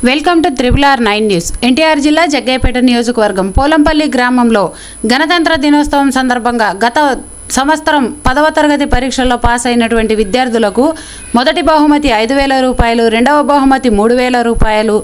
Welcome to RRR9 news. NTR జిల్లా జగ్గయ్యపేట నియోజకవర్గం పోలంపల్లి గ్రామంలో గణతంత్ర దినోత్సవం సందర్భంగా గత సంవత్సరం 10వ తరగతి పరీక్షల్లో పాస్ అయినటువంటి విద్యార్థులకు మొదటి బహుమతి 5,000 రూపాయలు, రెండవ బహుమతి 3,000 రూపాయలు,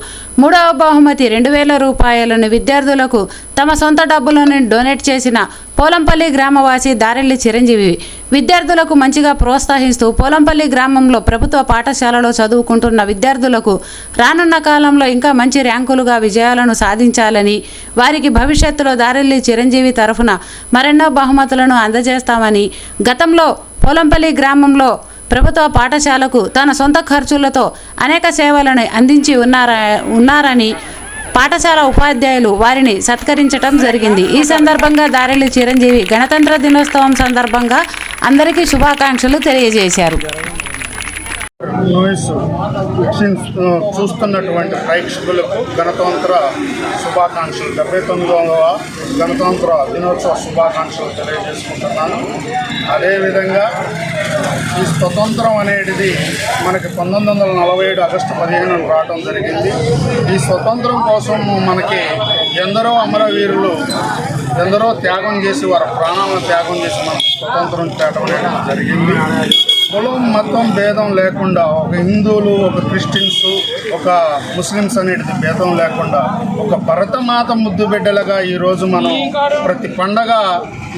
మూడవ బహుమతి 2,000 రూపాయలను విద్యార్థులకు తమ సొంత డబ్బులను డొనేట్ చేసిన పోలంపల్లి గ్రామవాసి దారెల్లి చిరంజీవి విద్యార్థులకు మంచిగా ప్రోత్సహిస్తూ పోలంపల్లి గ్రామంలో ప్రభుత్వ పాఠశాలలో చదువుకుంటున్న విద్యార్థులకు రానున్న కాలంలో ఇంకా మంచి ర్యాంకులుగా విజయాలను సాధించాలని, వారికి భవిష్యత్తులో దారెల్లి చిరంజీవి తరఫున మరెన్నో బహుమతులను అందజేస్తామని, గతంలో పోలంపల్లి గ్రామంలో ప్రభుత్వ పాఠశాలకు తన సొంత ఖర్చులతో అనేక సేవలను అందించి ఉన్నారని పాఠశాల ఉపాధ్యాయులు వారిని సత్కరించడం జరిగింది. ఈ సందర్భంగా దారెల్లి చిరంజీవి గణతంత్ర దినోత్సవం సందర్భంగా అందరికీ శుభాకాంక్షలు తెలియజేశారు. చూస్తున్నటువంటి ప్రేక్షకులకు గణతంత్ర శుభాకాంక్షలు, 79వ గణతంత్ర దినోత్సవ శుభాకాంక్షలు తెలియజేసుకుంటున్నాను. అదేవిధంగా ఈ స్వతంత్రం అనేది మనకి 1947 ఆగస్టు 15 రావడం జరిగింది. ఈ స్వతంత్రం కోసం మనకి ఎందరో అమరవీరులు ఎందరో త్యాగం చేసి వారి ప్రాణాలను త్యాగం చేసి మనకు స్వతంత్రం తేవడం అనేది జరిగింది. కులం మతం భేదం లేకుండా ఒక హిందువులు, ఒక క్రిస్టియన్స్, ఒక ముస్లిమ్స్ అనేది భేదం లేకుండా ఒక భరతమాత ముద్దు బిడ్డలుగా ఈరోజు మనం ప్రతి పండగ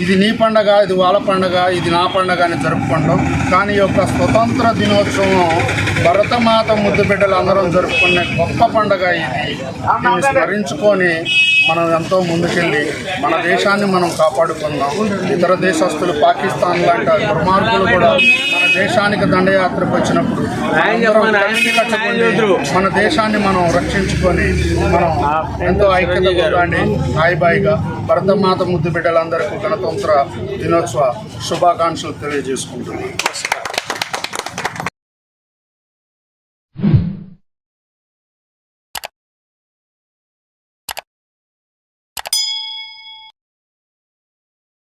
ఇది నీ పండగ, ఇది వాళ్ళ పండగ, ఇది నా పండగ అని జరుపుకుంటాం. కానీ ఈ యొక్క స్వతంత్ర దినోత్సవం భరతమాత ముద్దు బిడ్డలు అందరం జరుపుకునే గొప్ప పండగ ఇది. దీన్ని స్మరించుకొని మనం ఎంతో ముందుకెళ్ళి మన దేశాన్ని మనం కాపాడుకుందాం. ఇతర దేశస్తులు పాకిస్తాన్ లాంటి దుర్మార్గులు కూడా మన దేశానికి దండయాత్రకు వచ్చినప్పుడు మన దేశాన్ని మనం రక్షించుకొని మనం ఎంతో ఐక్యతగా కానీ హాయిబాయిగా భరతమాత ముద్దు బిడ్డలందరికీ గణతంత్ర దినోత్సవ శుభాకాంక్షలు తెలియజేసుకుంటున్నాం.